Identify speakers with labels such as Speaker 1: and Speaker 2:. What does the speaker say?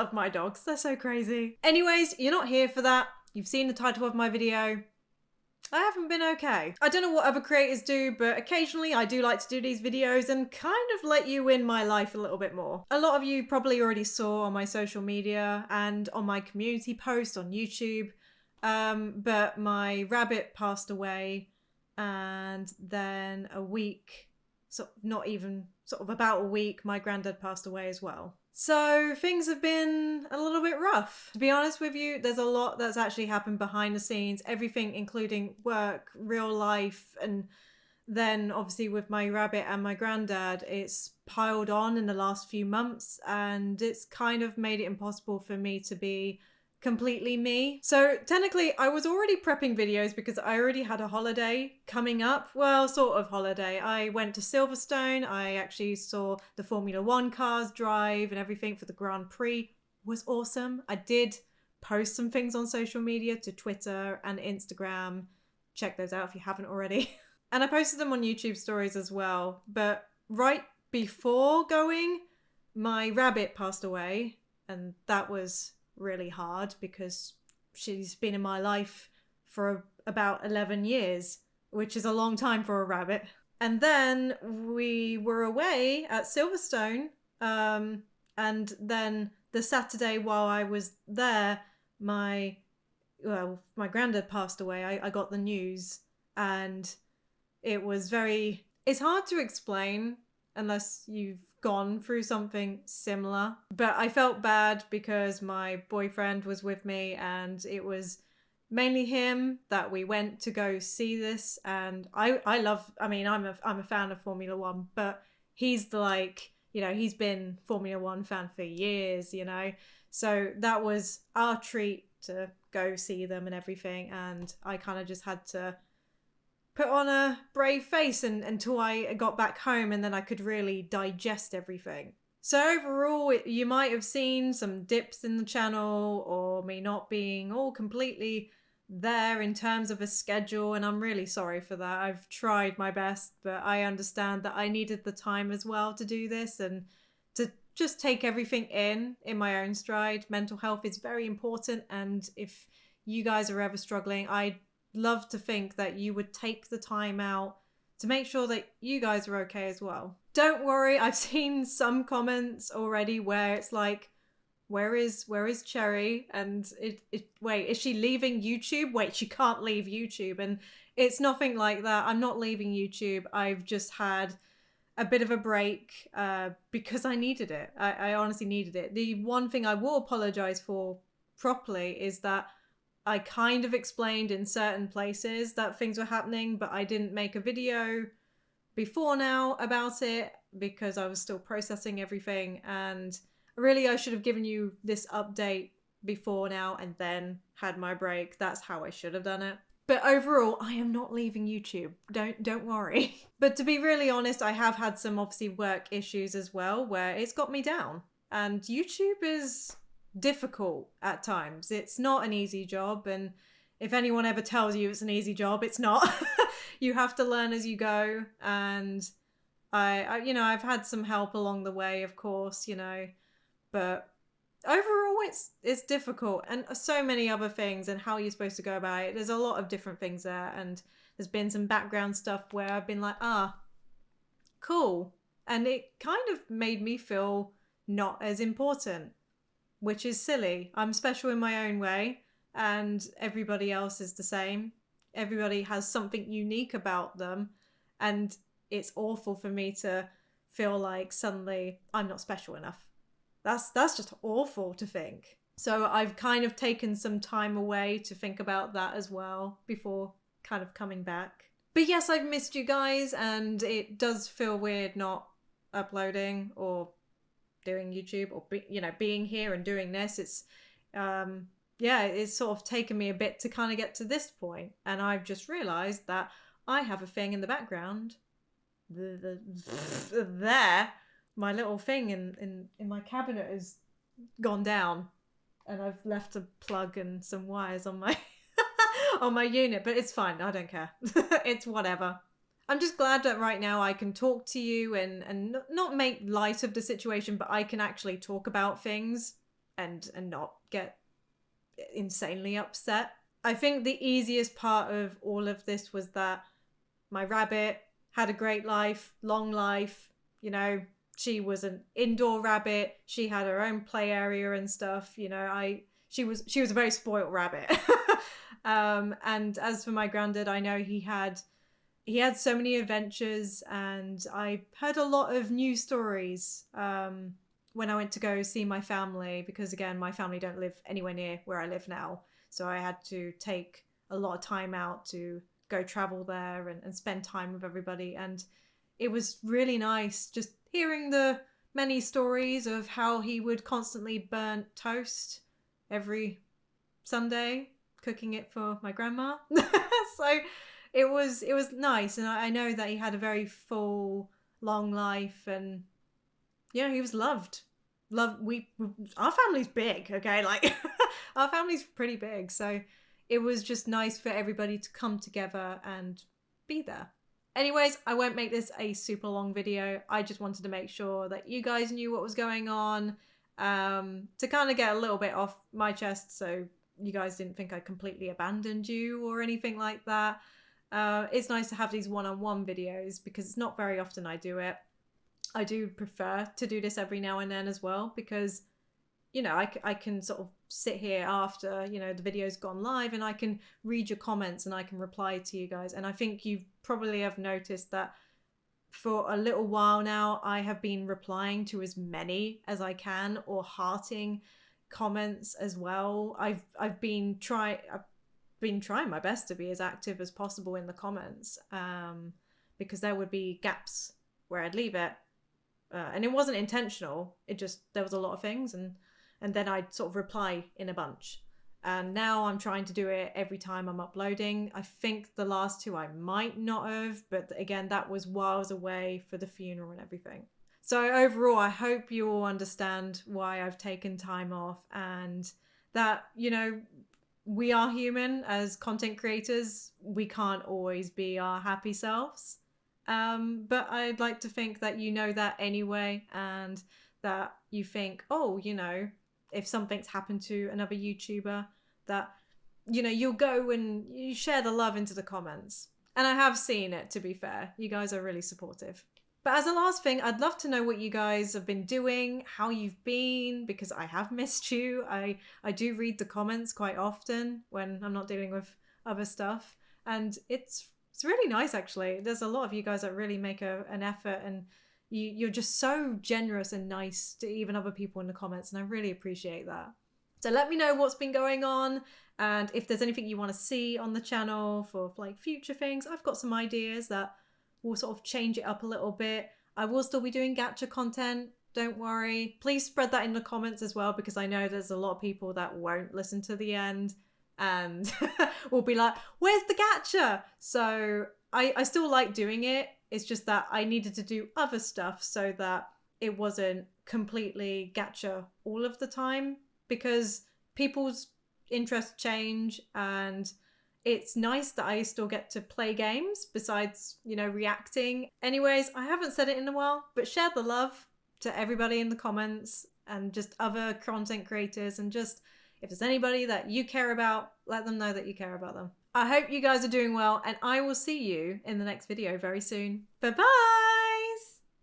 Speaker 1: love my dogs. They're so crazy. Anyways, you're not here for that. You've seen the title of my video. I haven't been okay. I don't know what other creators do, but occasionally I do like to do these videos and kind of let you in my life a little bit more. A lot of you probably already saw on my social media and on my community post on YouTube, but my rabbit passed away, and then a week, about a week, my granddad passed away as well. So things have been a little bit rough. To be honest with you, there's a lot that's actually happened behind the scenes, everything including work, real life, and then obviously with my rabbit and my granddad, it's piled on in the last few months, and it's kind of made it impossible for me to be completely me. So technically I was already prepping videos because I already had a holiday coming up. Well, sort of holiday. I went to Silverstone. I actually saw the Formula 1 cars drive and everything for the Grand Prix. It was awesome. I did post some things on social media to Twitter and Instagram. Check those out if you haven't already. And I posted them on YouTube stories as well. But right before going, my rabbit passed away, and that was really hard because she's been in my life for about 11 years, which is a long time for a rabbit. And then we were away at Silverstone, and then the Saturday while I was there, my granddad passed away. I got the news, and it's hard to explain unless you've gone through something similar. But I felt bad because my boyfriend was with me, and it was mainly him that we went to go see this. And I'm a fan of Formula 1, but he's he's been Formula 1 fan for years, So that was our treat to go see them and everything. And I kind of just had to put on a brave face until I got back home, and then I could really digest everything. So overall, you might have seen some dips in the channel, or me not being all completely there in terms of a schedule, and I'm really sorry for that. I've tried my best, but I understand that I needed the time as well to do this and to just take everything in my own stride. Mental health is very important, and if you guys are ever struggling, I'd love to think that you would take the time out to make sure that you guys are okay as well. Don't worry, I've seen some comments already where it's like, where is Cherry? And wait, is she leaving YouTube? Wait, she can't leave YouTube. And it's nothing like that. I'm not leaving YouTube. I've just had a bit of a break because I needed it. I honestly needed it. The one thing I will apologize for properly is that I kind of explained in certain places that things were happening, but I didn't make a video before now about it because I was still processing everything. And really, I should have given you this update before now and then had my break. That's how I should have done it. But overall, I am not leaving YouTube. Don't worry. But to be really honest, I have had some obviously work issues as well where it's got me down. And YouTube is difficult at times. It's not an easy job, and if anyone ever tells you it's an easy job, it's not. You have to learn as you go, and I've had some help along the way, of course, but overall it's difficult, and so many other things, and how you're supposed to go about it. There's a lot of different things there, and there's been some background stuff where I've been like, cool, and it kind of made me feel not as important, which is silly. I'm special in my own way, and everybody else is the same. Everybody has something unique about them, and it's awful for me to feel like suddenly I'm not special enough. That's just awful to think. So I've kind of taken some time away to think about that as well before kind of coming back. But yes, I've missed you guys, and it does feel weird not uploading or doing YouTube, or being here and doing this. It's it's sort of taken me a bit to kind of get to this point, and I've just realized that I have a thing in the background there. My little thing in my cabinet has gone down, and I've left a plug and some wires on my on my unit, but it's fine. I don't care. It's whatever. I'm just glad that right now I can talk to you and not make light of the situation, but I can actually talk about things and not get insanely upset. I think the easiest part of all of this was that my rabbit had a great life, long life. You know, she was an indoor rabbit. She had her own play area and stuff. You know, she was a very spoiled rabbit. And as for my granddad, I know he had so many adventures, and I heard a lot of news stories when I went to go see my family, because again, my family don't live anywhere near where I live now. So I had to take a lot of time out to go travel there and spend time with everybody. And it was really nice just hearing the many stories of how he would constantly burn toast every Sunday, cooking it for my grandma. So it was nice. And I know that he had a very full, long life, and yeah, he was loved. Our family's big, okay? Like our family's pretty big. So it was just nice for everybody to come together and be there. Anyways, I won't make this a super long video. I just wanted to make sure that you guys knew what was going on, to kind of get a little bit off my chest, so you guys didn't think I completely abandoned you or anything like that. It's nice to have these one-on-one videos because it's not very often I do it. I do prefer to do this every now and then as well, because you know, I can sort of sit here after, you know, the video's gone live, and I can read your comments and I can reply to you guys. And I think you probably have noticed that for a little while now, I have been replying to as many as I can, or hearting comments as well. I've been trying my best to be as active as possible in the comments, because there would be gaps where I'd leave it, and it wasn't intentional. It just, there was a lot of things, and then I'd sort of reply in a bunch. And now I'm trying to do it every time I'm uploading. I think the last two I might not have, but again, that was while I was away for the funeral and everything. So overall, I hope you all understand why I've taken time off, and that, you know, we are human as content creators. We can't always be our happy selves. But I'd like to think that you know that anyway, and that you think, oh, you know, if something's happened to another YouTuber, that, you know, you'll go and you share the love into the comments. And I have seen it, to be fair. You guys are really supportive. But as a last thing, I'd love to know what you guys have been doing, how you've been, because I have missed you. I do read the comments quite often when I'm not dealing with other stuff. And it's really nice, actually. There's a lot of you guys that really make an effort, and you're just so generous and nice to even other people in the comments, and I really appreciate that. So let me know what's been going on, and if there's anything you want to see on the channel for like future things. I've got some ideas that will sort of change it up a little bit. I will still be doing gacha content, don't worry. Please spread that in the comments as well, because I know there's a lot of people that won't listen to the end and will be like, where's the gacha? So I still like doing it. It's just that I needed to do other stuff so that it wasn't completely gacha all of the time, because people's interests change, and it's nice that I still get to play games besides, you know, reacting. Anyways, I haven't said it in a while, but share the love to everybody in the comments and just other content creators, and just if there's anybody that you care about, let them know that you care about them. I hope you guys are doing well, and I will see you in the next video very soon. Bye-bye!